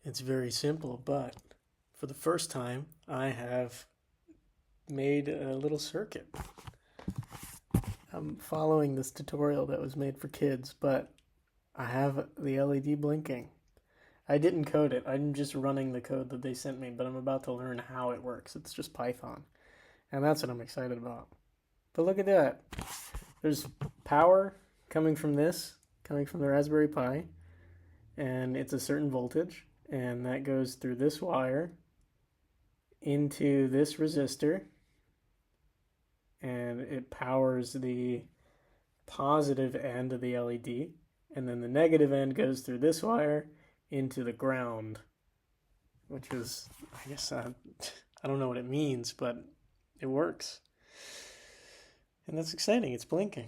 It's very simple, but for the first time, I have made a little circuit. I'm following this tutorial that was made for kids, but I have the LED blinking. I didn't code it. I'm just running the code that they sent me, but I'm about to learn how it works. It's just Python. And that's what I'm excited about. But look at that. There's power coming from this, coming from the Raspberry Pi, and it's a certain voltage, and that goes through this wire into this resistor, and it powers the positive end of the LED, and then the negative end goes through this wire into the ground, which is, I guess, I don't know what it means, but it works. And that's exciting. It's blinking.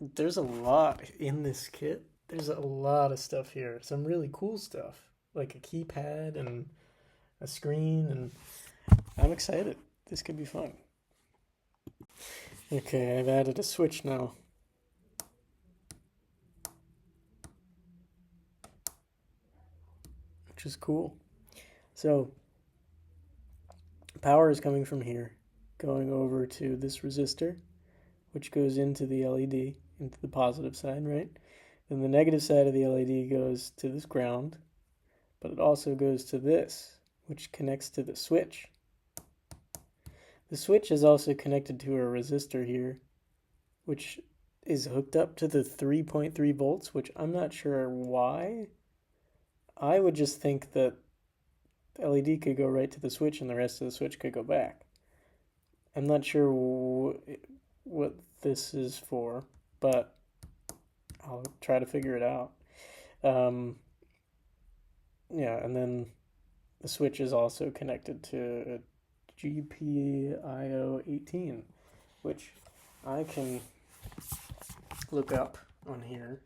There's a lot in this kit. There's a lot of stuff here. Some really cool stuff, like a keypad and a screen, and I'm excited. This could be fun. Okay, I've added a switch now. Which is cool. So, power is coming from here, going over to this resistor, which goes into the LED, into the positive side, right? Then the negative side of the LED goes to this ground, but it also goes to this, which connects to the switch. The switch is also connected to a resistor here, which is hooked up to the 3.3 volts, which I'm not sure why. I would just think that the LED could go right to the switch and the rest of the switch could go back. I'm not sure what this is for, but I'll try to figure it out. Yeah, and then the switch is also connected to GPIO 18, which I can look up on here.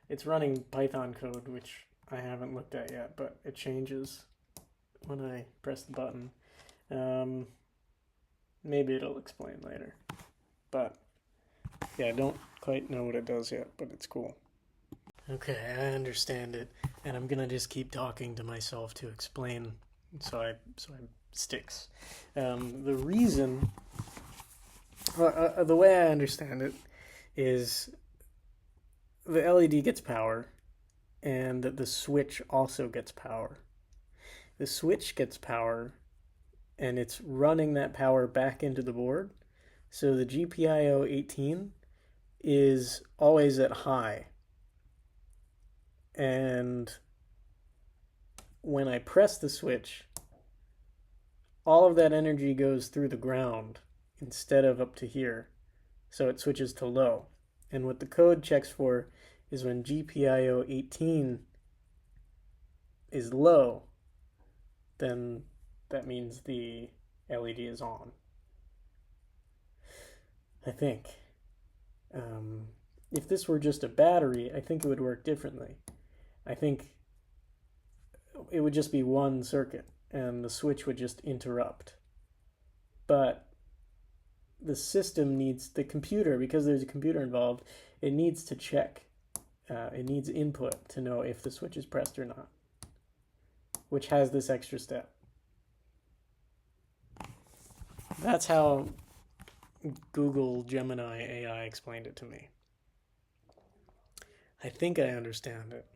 It's running Python code, which I haven't looked at yet, but it changes when I press the button. Maybe it'll explain later. But yeah, I don't quite know what it does yet, but it's cool. Okay, I understand it, and I'm gonna just keep talking to myself to explain, so it sticks. The reason, the way I understand it, is the LED gets power, and the switch also gets power. The switch gets power, and it's running that power back into the board. So the GPIO 18 is always at high. And when I press the switch, all of that energy goes through the ground instead of up to here. So it switches to low. And what the code checks for is when GPIO 18 is low, then that means the LED is on. I think. If this were just a battery, I think it would work differently. I think it would just be one circuit and the switch would just interrupt. But the system needs, the computer, because there's a computer involved, it needs to check. It needs input to know if the switch is pressed or not, which has this extra step. That's how Google Gemini AI explained it to me. I think I understand it.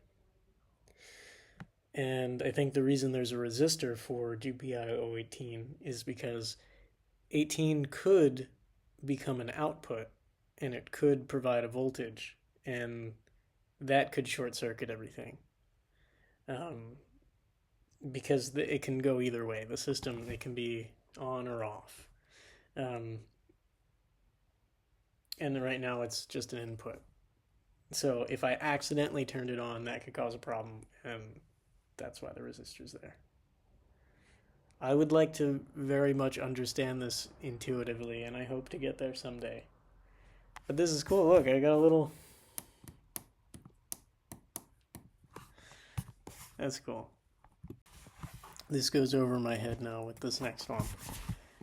And I think the reason there's a resistor for GPIO 18 is because 18 could become an output and it could provide a voltage, and that could short circuit everything. Because it can go either way. The system, it can be on or off. And right now it's just an input. So if I accidentally turned it on, that could cause a problem, and that's why the resistor's there. I would like to very much understand this intuitively, and I hope to get there someday. But this is cool. Look, I got a little... That's cool. This goes over my head now with this next one,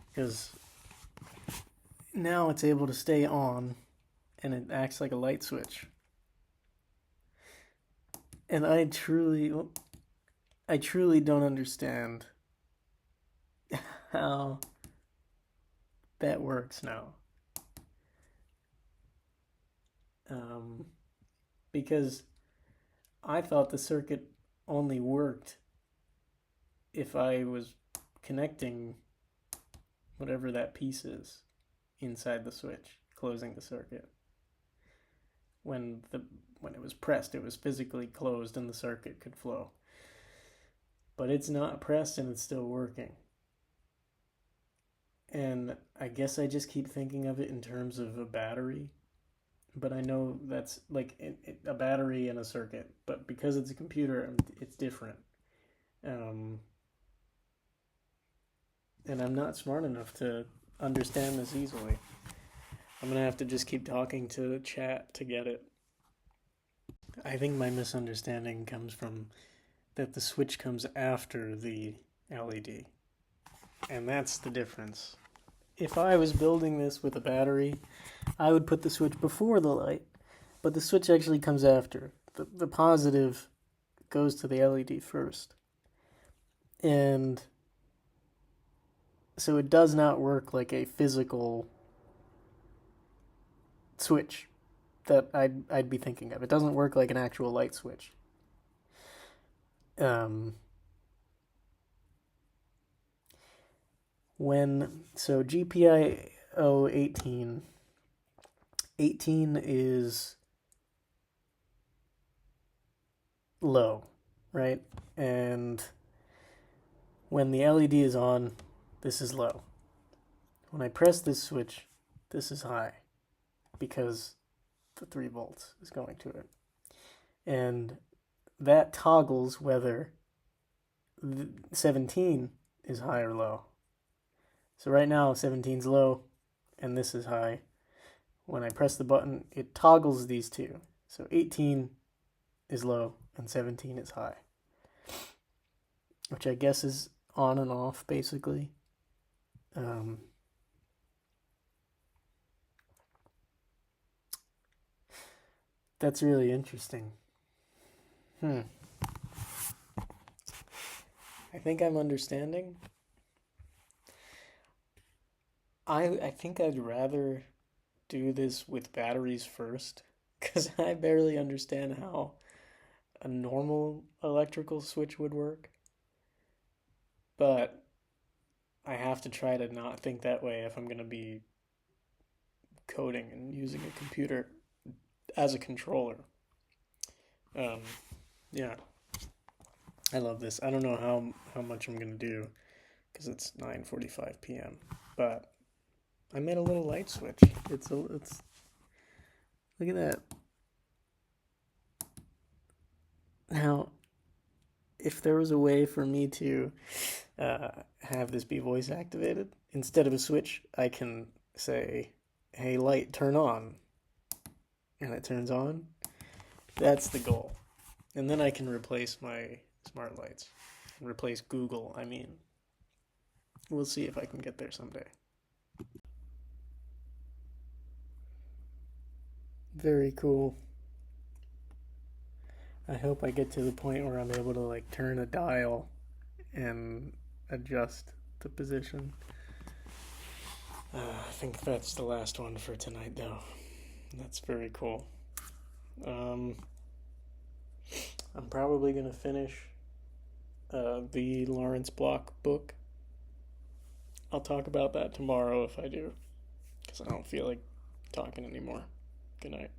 because now it's able to stay on, and it acts like a light switch. And I truly don't understand how that works now. Because I thought the circuit only worked if I was connecting whatever that piece is inside the switch, closing the circuit. When it was pressed, it was physically closed and the circuit could flow. But it's not pressed and it's still working. And I guess I just keep thinking of it in terms of a battery. But I know that's like a battery and a circuit. But because it's a computer, it's different. And I'm not smart enough to understand this easily. I'm going to have to just keep talking to the chat to get it. I think my misunderstanding comes from that the switch comes after the LED. And that's the difference. If I was building this with a battery, I would put the switch before the light, but the switch actually comes after. The positive goes to the LED first. And so it does not work like a physical switch that I'd be thinking of. It doesn't work like an actual light switch. GPIO 18 is low, right? And when the LED is on, this is low. When I press this switch, this is high because the 3 volts is going to it. And that toggles whether 17 is high or low. So right now 17 is low and this is high. When I press the button, it toggles these two. So 18 is low and 17 is high, which I guess is on and off basically. That's really interesting. I think I'm understanding. I think I'd rather do this with batteries first, because I barely understand how a normal electrical switch would work. But I have to try to not think that way if I'm going to be coding and using a computer as a controller. Yeah, I love this. I don't know how much I'm going to do because it's 9:45 p.m. But I made a little light switch. It's look at that. Now, if there was a way for me to have this be voice activated, instead of a switch, I can say, "Hey, light, turn on," and it turns on. That's the goal. And then I can replace my smart lights. Replace Google, I mean. We'll see if I can get there someday. Very cool. I hope I get to the point where I'm able to like turn a dial and adjust the position. I think that's the last one for tonight though. That's very cool. I'm probably going to finish the Lawrence Block book. I'll talk about that tomorrow if I do, because I don't feel like talking anymore. Good night.